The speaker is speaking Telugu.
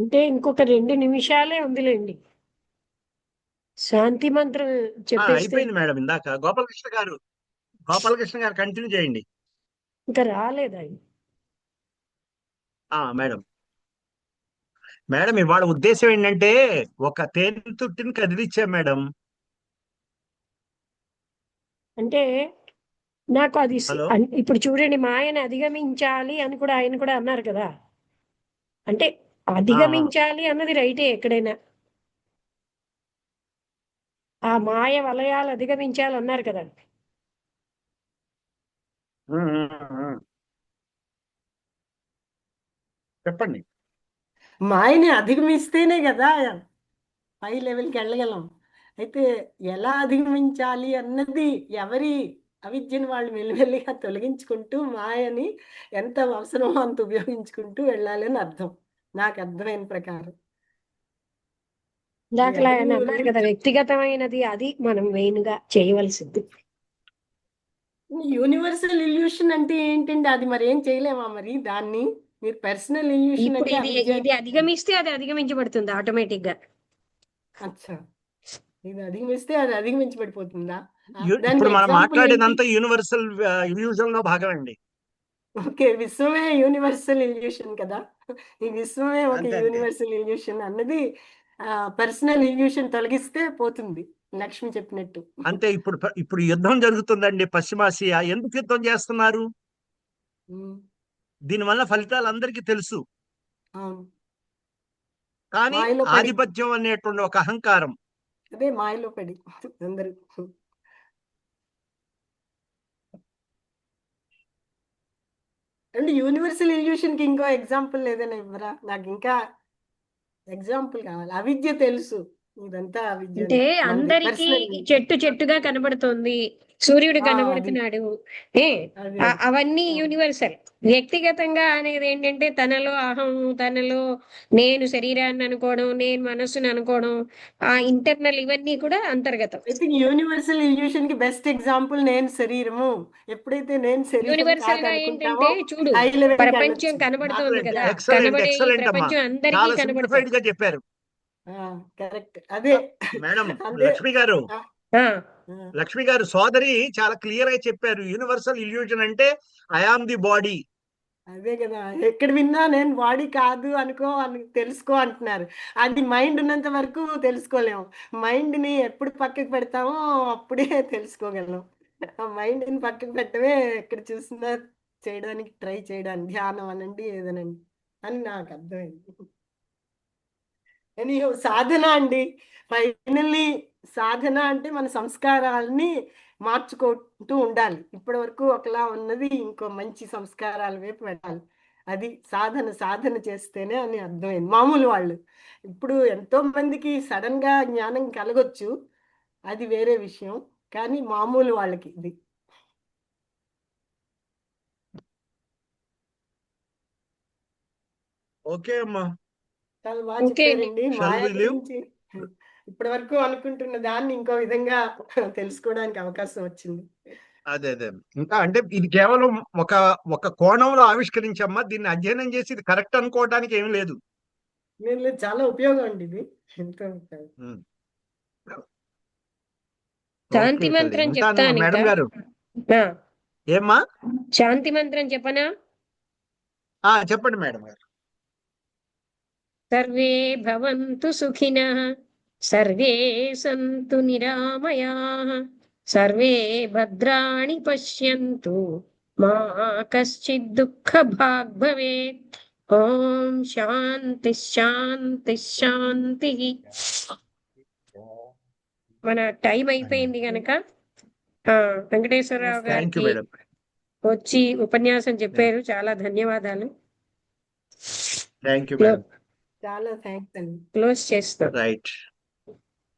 అంటే ఇంకొక 2 నిమిషాలే ఉందిలేండి. శాంతి మంత్రం చెప్పేస్తే అయిపోయింది మేడం. ఇందాక గోపాలకృష్ణ గారు కంటిన్యూ చేయండి. ఇంకా రాలేదు ఆయన. మేడం, మేడం ఇవాళ ఉద్దేశం ఏంటంటే ఒక తేనె తుట్టిని కదిలిచ్చాం మేడం. అంటే నాకు అది హలో. ఇప్పుడు చూడండి, మాయని అధిగమించాలి అని కూడా ఆయన కూడా అన్నారు కదా. అంటే ఆహా. అధిగమించాలి అన్నది రైటే ఎక్కడైనా. ఆ మాయ వలయాలు అధిగమించాలి అన్నారు కదా. ఉమ్, ఉమ్, ఉమ్. చెప్పండి. మాయని అధిగమిస్తేనే కదా పై లెవెల్కి వెళ్ళగలం. అయితే ఎలా అధిగమించాలి అన్నది ఎవరి అవిద్యను వాళ్ళు మెల్లిమెల్లిగా తొలగించుకుంటూ మాయని ఎంత అవసరమో అంత ఉపయోగించుకుంటూ వెళ్ళాలి అని అర్థం, నాకు అర్థమైన ప్రకారం. దాకలా ఎవరు ఆయన అన్నారు కదా, వ్యక్తిగతమైనది అది మనం మెయిన్ గా చేయవలసింది. యూనివర్సల్ ఇల్యూషన్ అంటే ఏంటండి? అది మరి ఏం చేయలేమా మరి దాన్ని? మీరు పర్సనల్ ఇల్యూషన్ ఇప్పుడు అంటే ఇది అవిద్య. ఇది అధిగమిస్తే అది అధిగమించబడుతుంది ఆటోమేటిక్ గా. అచ్చా, ఇది అధిగమిస్తే అది అధిగమించబడిపోతుందా? దానికి ఇప్పుడు మనం ఎగ్జాంపుల్ ఏంటి? మాట్లాడేదంతా యూనివర్సల్ ఇల్యూజన్ లో భాగం అండి. ఓకే, విశ్వమే యూనివర్సల్ ఇల్యూషన్ కదా. ఈ విశ్వమే ఒక అంతే అంతే. యూనివర్సల్ ఇల్యూషన్ అన్నది పర్సనల్ ఇల్యూషన్ తొలగిస్తే పోతుంది, లక్ష్మి చెప్పినట్టు. అంతే. ఇప్పుడు యుద్ధం జరుగుతుందండి పశ్చిమాసియా. ఎందుకు యుద్ధం చేస్తున్నారు? ఉమ్, దీనివల్ల ఫలితాలు అందరికీ తెలుసు. అవును. కానీ మాయలో పడి, ఆధిపత్యం అనేటువంటి ఒక అహంకారం. అదే మాయలో పడి అందరూ. అంటే యూనివర్సల్ ఇల్యూషన్ కి ఇంకో ఎగ్జాంపుల్ ఏదైనా ఇవ్వరా? నాకు ఇంకా ఎగ్జాంపుల్ కావాలి. అవిద్య తెలుసు, ఇదంతా అవిద్య అంటే అని. మనది అందరికీ పర్సనల్. చెట్టు చెట్టుగా కనబడుతోంది, సూర్యుడు అది కనబడుతున్నాడు. ఏ అదే అవన్నీ ఆ, యూనివర్సల్. వ్యక్తిగతంగా అనేది ఏంటంటే తనలో అహం, తనలో నేను శరీరాన్ని అనుకోవడం, నేను మనస్సును అనుకోవడం, ఆ ఇంటర్నల్ ఇవన్నీ కూడా అంతర్గతం. అయితే యూనివర్సల్ ఇల్యూషన్ కి బెస్ట్ ఎగ్జాంపుల్ నేను శరీరము. ఎప్పుడైతే నేను శరీరం యూనివర్సల్ కాదు గా ఏంటంటే అనుకుంటామో చూడు, హై లెవెల్ కి ప్రపంచం వెళ్ళొచ్చు. కనబడుతోంది కదా, ఎక్సలెంట్ కనబడే ఈ ఎక్సలెంట్ అమ్మా. ప్రపంచం అందరికీ చాలా సింప్లిఫైడ్ కనబడుతోంది. గా చెప్పారు. కరెక్ట్, అదే. మేడం, అదే. లక్ష్మి గారు, ఆ, ఆ ఆ, లక్ష్మి గారు సోదరి చాలా క్లియర్ గా చెప్పారు. యూనివర్సల్ ఇల్యూజన్ అంటే ఐ ఆమ్ ది బాడీ. అదే కదా, ఎక్కడ విన్నా నేను బాడీ కాదు అనుకో అని తెలుసుకో అంటున్నారు. అది మైండ్ ఉన్నంత వరకు తెలుసుకోలేము. మైండ్ ని ఎప్పుడు పక్కకు పెడతామో అప్పుడే తెలుసుకోగలం. ఆ మైండ్ ని పక్కకు పెట్టడమే ఎక్కడ చూసినా చేయడానికి ట్రై చేయడానికి, ధ్యానం అనండి ఏదనండి అని నాకు అర్థమైంది. ఎనీహో సాధన అండి. ఫైనల్లీ సాధన అంటే మన సంస్కారాలని మార్చుకుంటూ ఉండాలి. ఇప్పటి వరకు ఒకలా ఉన్నది ఇంకో మంచి సంస్కారాల వైపు వెళ్ళాలి. అది సాధన. సాధన చేస్తేనే అని అర్థమైంది మామూలు వాళ్ళు. ఇప్పుడు ఎంతో మందికి సడన్ గా జ్ఞానం కలగొచ్చు, అది వేరే విషయం. కానీ మామూలు వాళ్ళకి ఇది ఓకే అమ్మా. చాలా బాగా ఓకే అండి. చెప్పారండి. Shall may we live. గురించి ఇప్పటి వరకు అనుకుంటున్న దాన్ని ఇంకో విధంగా తెలుసుకోవడానికి అవకాశం వచ్చింది. అదే అదే. ఇంకా అంటే ఇది కేవలం ఒక ఒక కోణంలో ఆవిష్కరించమ్మా. దీన్ని అధ్యయనం చేసి ఇది కరెక్ట్ అనుకోవడానికి ఏమీ లేదు. నేను చాలా ఉపయోగం అండి ఇది, ఎంతో ఉపయోగం. ఉమ్. ఓకే శాంతి తల్లి, మంత్రం ఉంటాను చెప్తాను మేడం ఇంకా. గారు. ఆ, ఏమ్మా? శాంతి మంత్రం చెప్పనా? చెప్పండి మేడం గారు. సర్వే భవంతు సుఖినః, సర్వే సంతు నిరామయాః, సర్వే భద్రాణి పశ్యంతు, మా కశ్చిద్ దుఃఖభాగ్ భవేత్. ఓం శాంతి శాంతి శాంతి. మన టైం అయిపోయింది గనక వెంకటేశ్వరరావు నమస్తే. థ్యాంక్ యూ గారికి మేడం. వచ్చి ఉపన్యాసం చెప్పారు. చాలా ధన్యవాదాలు. థ్యాంక్ యూ క్లో మేడం. చాలా థ్యాంక్స్ అండి. క్లోజ్ చేస్తాం. రైట్.